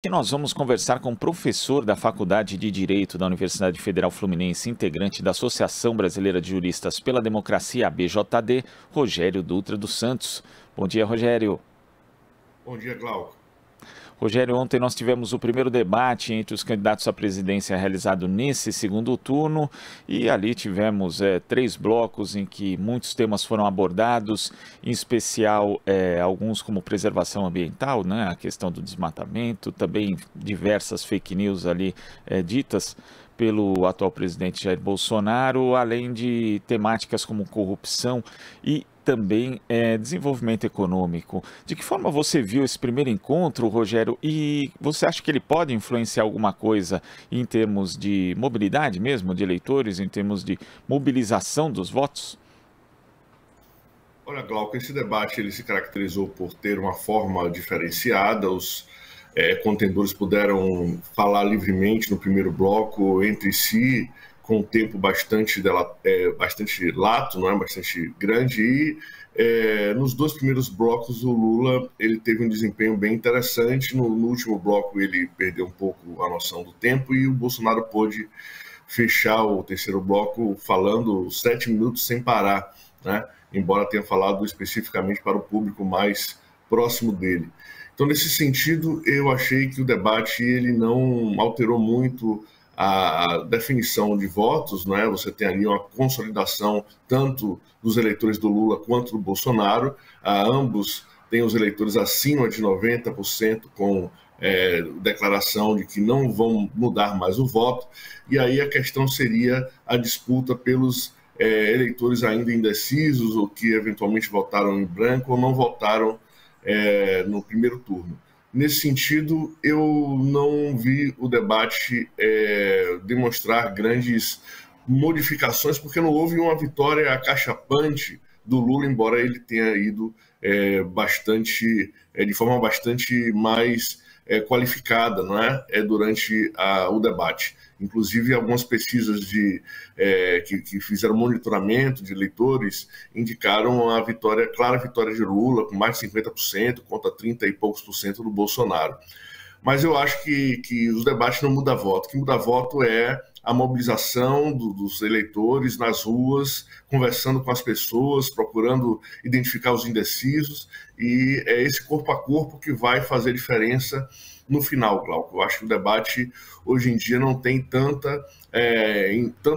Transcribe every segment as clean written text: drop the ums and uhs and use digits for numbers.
E nós vamos conversar com o professor da Faculdade de Direito da Universidade Federal Fluminense, integrante da Associação Brasileira de Juristas pela Democracia, ABJD, Rogério Dutra dos Santos. Bom dia, Rogério. Bom dia, Glauco. Rogério, ontem nós tivemos o primeiro debate entre os candidatos à presidência realizado nesse segundo turno e ali tivemos três blocos em que muitos temas foram abordados, em especial alguns como preservação ambiental, né, a questão do desmatamento, também diversas fake news ali ditas pelo atual presidente Jair Bolsonaro, além de temáticas como corrupção e também desenvolvimento econômico. De que forma você viu esse primeiro encontro, Rogério, e você acha que ele pode influenciar alguma coisa em termos de mobilidade mesmo, de eleitores, em termos de mobilização dos votos? Olha, Glauco, esse debate ele se caracterizou por ter uma forma diferenciada. Os contendores puderam falar livremente no primeiro bloco entre si, com um tempo bastante lato, não é? Bastante grande, e nos dois primeiros blocos o Lula ele teve um desempenho bem interessante. No último bloco ele perdeu um pouco a noção do tempo e o Bolsonaro pôde fechar o terceiro bloco falando 7 minutos sem parar, né? Embora tenha falado especificamente para o público mais próximo dele. Então, nesse sentido, eu achei que o debate ele não alterou muito a definição de votos, né? Você tem ali uma consolidação tanto dos eleitores do Lula quanto do Bolsonaro. Ambos têm os eleitores acima de 90% com declaração de que não vão mudar mais o voto. E aí a questão seria a disputa pelos eleitores ainda indecisos ou que eventualmente votaram em branco ou não votaram no primeiro turno. Nesse sentido, eu não vi o debate demonstrar grandes modificações, porque não houve uma vitória acachapante do Lula, embora ele tenha ido de forma bastante mais qualificada, não é? Durante o debate. Inclusive, algumas pesquisas que fizeram monitoramento de eleitores indicaram a clara vitória de Lula, com mais de 50%, contra 30 e poucos por cento do Bolsonaro. Mas eu acho que os debates não mudam voto. O que muda voto é a mobilização dos eleitores nas ruas, conversando com as pessoas, procurando identificar os indecisos, e é esse corpo a corpo que vai fazer diferença no final, Glauco. Eu acho que o debate hoje em dia não tem tanto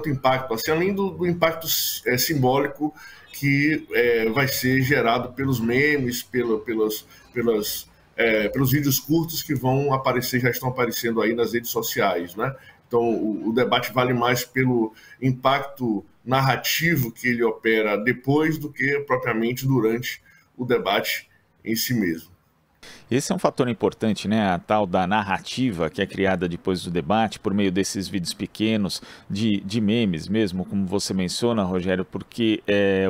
impacto, assim, além do impacto simbólico que vai ser gerado pelos memes, pelos vídeos curtos que vão aparecer, já estão aparecendo aí nas redes sociais, né? Então, o debate vale mais pelo impacto narrativo que ele opera depois do que propriamente durante o debate em si mesmo. Esse é um fator importante, né? A tal da narrativa que é criada depois do debate, por meio desses vídeos pequenos, de memes mesmo, como você menciona, Rogério, porque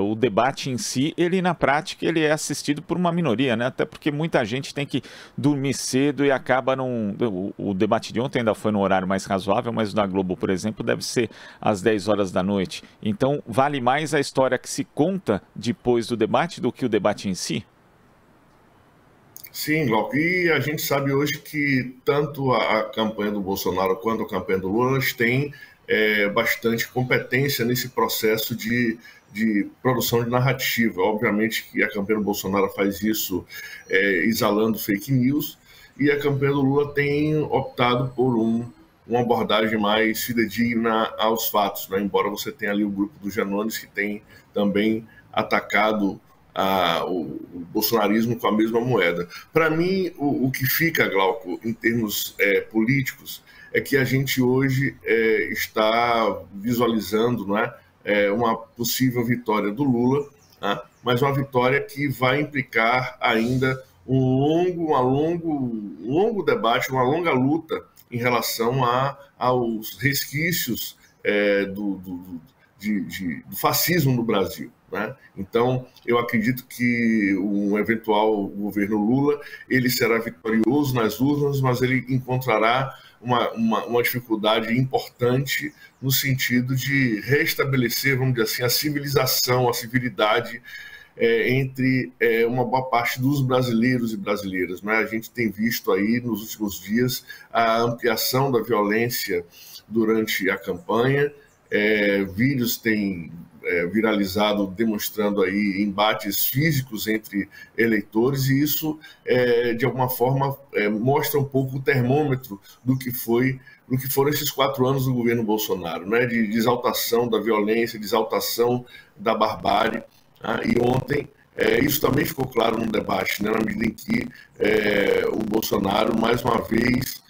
o debate em si, ele na prática, ele é assistido por uma minoria, né? Até porque muita gente tem que dormir cedo e acaba num... O debate de ontem ainda foi no horário mais razoável, mas o da Globo, por exemplo, deve ser às 10 horas da noite. Então, vale mais a história que se conta depois do debate do que o debate em si? Sim, Glauco, e a gente sabe hoje que tanto a campanha do Bolsonaro quanto a campanha do Lula têm bastante competência nesse processo de produção de narrativa. Obviamente que a campanha do Bolsonaro faz isso exalando fake news, e a campanha do Lula tem optado por uma abordagem mais fidedigna aos fatos, né? Embora você tenha ali o grupo dos Janones que tem também atacado o bolsonarismo com a mesma moeda. Para mim, o que fica, Glauco, em termos políticos, é que a gente hoje está visualizando, não é, uma possível vitória do Lula, né, mas uma vitória que vai implicar ainda um longo debate, uma longa luta em relação aos resquícios do fascismo no Brasil, né? Então, eu acredito que um eventual governo Lula ele será vitorioso nas urnas, mas ele encontrará uma dificuldade importante no sentido de restabelecer, vamos dizer assim, a civilização, a civilidade entre uma boa parte dos brasileiros e brasileiras, né? A gente tem visto aí nos últimos dias a ampliação da violência durante a campanha, vídeos têm viralizado demonstrando aí embates físicos entre eleitores, e isso de alguma forma mostra um pouco o termômetro do que foram esses 4 anos do governo Bolsonaro, né? De exaltação da violência, de exaltação da barbárie. E ontem isso também ficou claro no debate, né? Na medida em que o Bolsonaro mais uma vez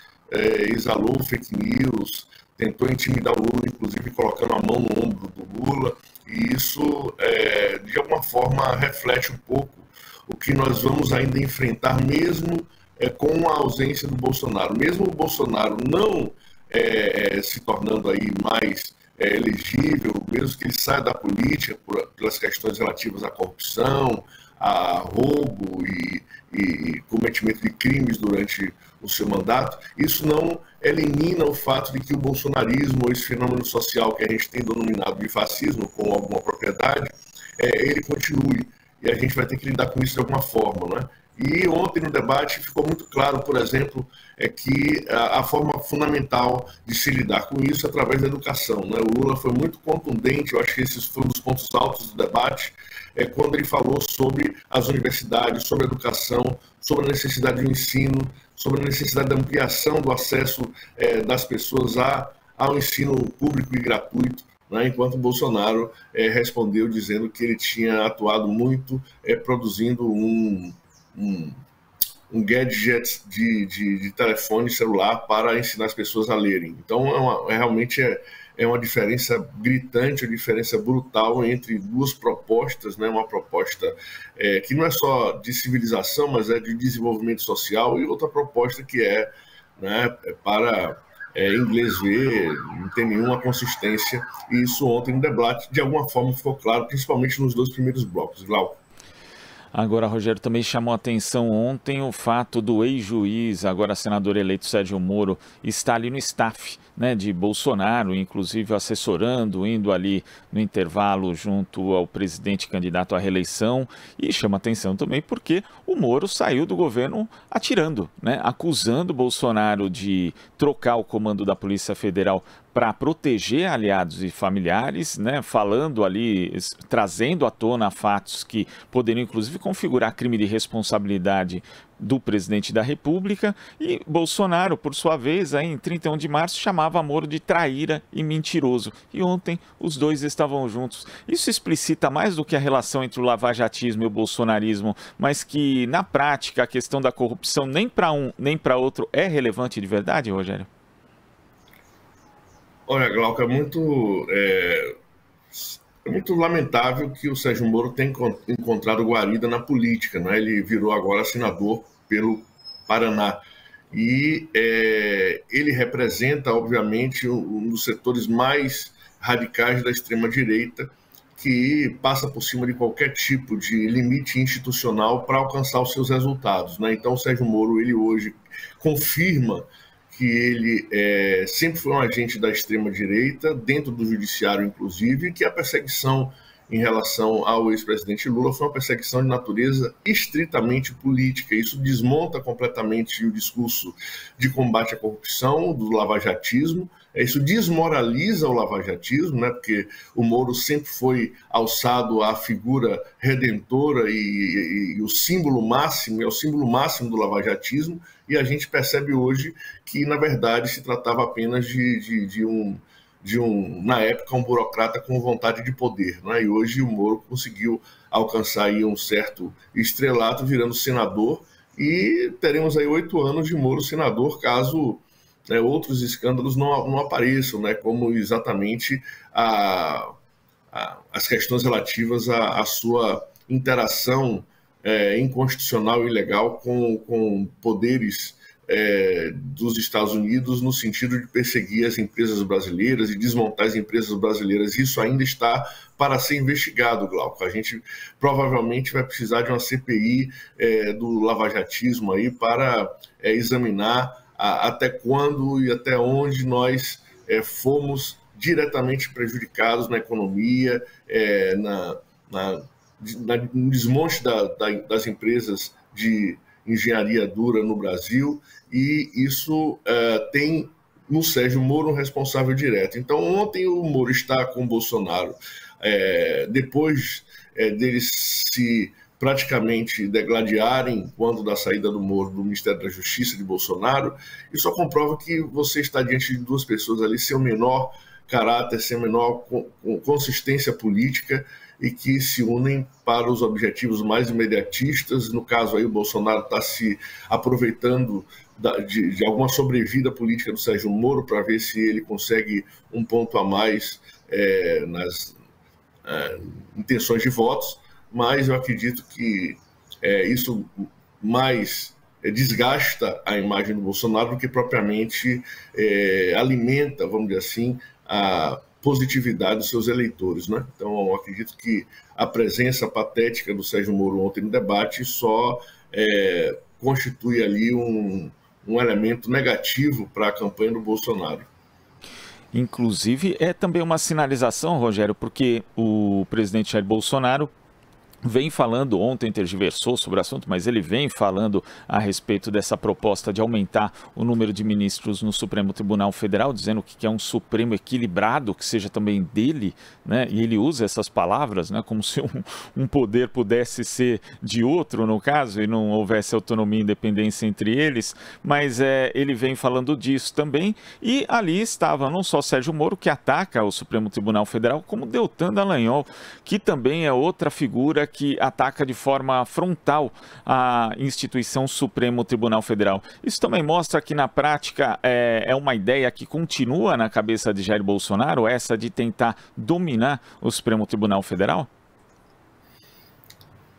exalou fake news, tentou intimidar o Lula, inclusive colocando a mão no ombro do Lula, e isso, de alguma forma, reflete um pouco o que nós vamos ainda enfrentar, mesmo com a ausência do Bolsonaro. Mesmo o Bolsonaro não se tornando aí mais elegível, mesmo que ele saia da política pelas questões relativas à corrupção, a roubo e cometimento de crimes durante o seu mandato, isso não elimina o fato de que o bolsonarismo, esse fenômeno social que a gente tem denominado de fascismo com alguma propriedade, ele continue, e a gente vai ter que lidar com isso de alguma forma, não é? E ontem no debate ficou muito claro, por exemplo, que a forma fundamental de se lidar com isso é através da educação, né? O Lula foi muito contundente, eu acho que esse foi um dos pontos altos do debate, quando ele falou sobre as universidades, sobre a educação, sobre a necessidade do ensino, sobre a necessidade da ampliação do acesso das pessoas ao ensino público e gratuito, né? Enquanto o Bolsonaro respondeu dizendo que ele tinha atuado muito produzindo um gadget de telefone celular para ensinar as pessoas a lerem. Então, realmente é uma diferença gritante, uma diferença brutal entre duas propostas, né? Uma proposta que não é só de civilização, mas é de desenvolvimento social, e outra proposta que né, para inglês ver, não tem nenhuma consistência, e isso ontem no debate, de alguma forma, ficou claro, principalmente nos 2 primeiros blocos. Glauco. Agora, Rogério, também chamou a atenção ontem o fato do ex-juiz, agora senador eleito Sérgio Moro, estar ali no staff, né, de Bolsonaro, inclusive assessorando, indo ali no intervalo junto ao presidente candidato à reeleição, e chama atenção também porque o Moro saiu do governo atirando, né, acusando Bolsonaro de trocar o comando da Polícia Federal para proteger aliados e familiares, né, falando ali, trazendo à tona fatos que poderiam inclusive configurar crime de responsabilidade do presidente da República, e Bolsonaro, por sua vez, aí, em 31 de março, chamava Moro de traíra e mentiroso. E ontem os dois estavam juntos. Isso explicita mais do que a relação entre o lavajatismo e o bolsonarismo, mas que, na prática, a questão da corrupção nem para um nem para outro é relevante de verdade, Rogério? Olha, Glauco, é muito lamentável que o Sérgio Moro tenha encontrado guarida na política, né? Ele virou agora senador pelo Paraná. E ele representa, obviamente, um dos setores mais radicais da extrema-direita, que passa por cima de qualquer tipo de limite institucional para alcançar os seus resultados, né? Então, o Sérgio Moro, ele hoje confirma que ele sempre foi um agente da extrema-direita, dentro do judiciário, inclusive, e que a perseguição em relação ao ex-presidente Lula foi uma perseguição de natureza estritamente política. Isso desmonta completamente o discurso de combate à corrupção, do lavajatismo. Isso desmoraliza o lavajatismo, né? Porque o Moro sempre foi alçado à figura redentora e o símbolo máximo, é o símbolo máximo do lavajatismo, e a gente percebe hoje que, na verdade, se tratava apenas de um, na época, um burocrata com vontade de poder, né? E hoje o Moro conseguiu alcançar aí um certo estrelato, virando senador, e teremos aí 8 anos de Moro senador, caso outros escândalos não apareçam, né? Como exatamente as questões relativas à sua interação inconstitucional e ilegal com poderes dos Estados Unidos, no sentido de perseguir as empresas brasileiras e desmontar as empresas brasileiras. Isso ainda está para ser investigado, Glauco. A gente provavelmente vai precisar de uma CPI do lavajatismo aí para examinar até quando e até onde nós fomos diretamente prejudicados na economia, no desmonte das empresas de engenharia dura no Brasil, e isso tem no Sérgio Moro um responsável direto. Então, ontem o Moro está com o Bolsonaro, depois deles se praticamente degladiarem quando da saída do Moro do Ministério da Justiça de Bolsonaro, isso só comprova que você está diante de duas pessoas ali sem o menor caráter, sem a menor consistência política, e que se unem para os objetivos mais imediatistas. No caso aí, o Bolsonaro está se aproveitando de alguma sobrevida política do Sérgio Moro para ver se ele consegue um ponto a mais nas intenções de votos, mas eu acredito que isso mais desgasta a imagem do Bolsonaro do que propriamente alimenta, vamos dizer assim, a positividade dos seus eleitores, né? Então, eu acredito que a presença patética do Sérgio Moro ontem no debate só constitui ali um elemento negativo para a campanha do Bolsonaro. Inclusive, é também uma sinalização, Rogério, porque o presidente Jair Bolsonaro vem falando, ontem tergiversou sobre o assunto, mas ele vem falando a respeito dessa proposta de aumentar o número de ministros no Supremo Tribunal Federal, dizendo que quer um Supremo equilibrado, que seja também dele, né? E ele usa essas palavras, né? Como se um poder pudesse ser de outro, no caso, e não houvesse autonomia e independência entre eles, mas ele vem falando disso também, e ali estava não só Sérgio Moro, que ataca o Supremo Tribunal Federal, como Deltan Dallagnol, que também é outra figura que ataca de forma frontal a instituição Supremo Tribunal Federal. Isso também mostra que, na prática, é uma ideia que continua na cabeça de Jair Bolsonaro, essa de tentar dominar o Supremo Tribunal Federal?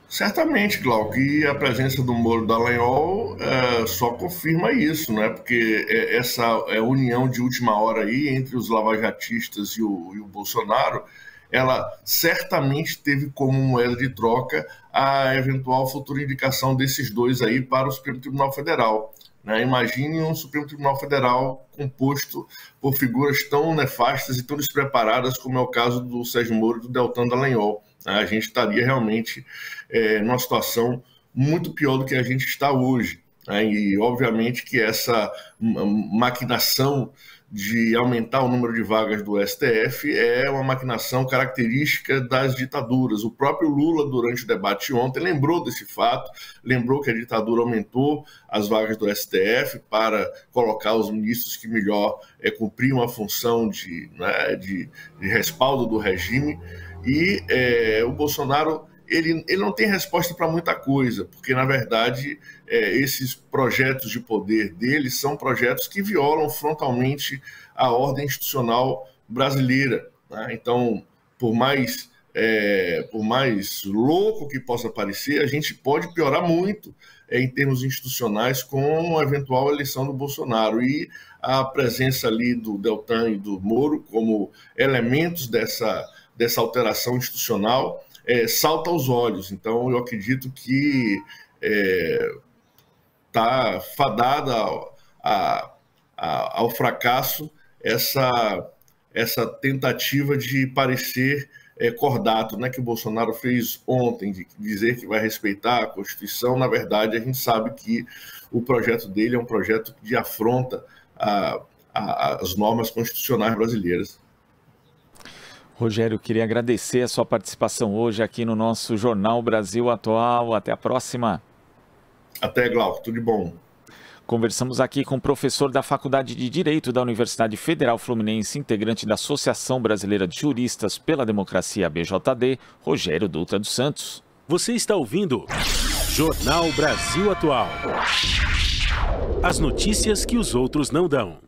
Certamente, Glauco, e a presença do Moro Dallagnol só confirma isso, né? Porque essa união de última hora aí entre os lavajatistas e o Bolsonaro, ela certamente teve como moeda de troca a eventual futura indicação desses dois aí para o Supremo Tribunal Federal, né? Imagine um Supremo Tribunal Federal composto por figuras tão nefastas e tão despreparadas como é o caso do Sérgio Moro e do Deltan Dallagnol. A gente estaria realmente numa situação muito pior do que a gente está hoje, né? E obviamente que essa maquinação de aumentar o número de vagas do STF é uma maquinação característica das ditaduras. O próprio Lula, durante o debate ontem, lembrou desse fato, lembrou que a ditadura aumentou as vagas do STF para colocar os ministros que melhor cumpriam a função de respaldo do regime, e o Bolsonaro ele não tem resposta para muita coisa, porque, na verdade, esses projetos de poder dele são projetos que violam frontalmente a ordem institucional brasileira, né? Então, por mais louco que possa parecer, a gente pode piorar muito em termos institucionais com a eventual eleição do Bolsonaro. E a presença ali do Deltan e do Moro como elementos dessa alteração institucional salta aos olhos. Então, eu acredito que está fadada ao fracasso essa tentativa de parecer cordato, né, que o Bolsonaro fez ontem, de dizer que vai respeitar a Constituição. Na verdade, a gente sabe que o projeto dele é um projeto de afronta às normas constitucionais brasileiras. Rogério, queria agradecer a sua participação hoje aqui no nosso Jornal Brasil Atual. Até a próxima. Até, Glauco. Tudo de bom. Conversamos aqui com o professor da Faculdade de Direito da Universidade Federal Fluminense, integrante da Associação Brasileira de Juristas pela Democracia, BJD, Rogério Dutra dos Santos. Você está ouvindo Jornal Brasil Atual. As notícias que os outros não dão.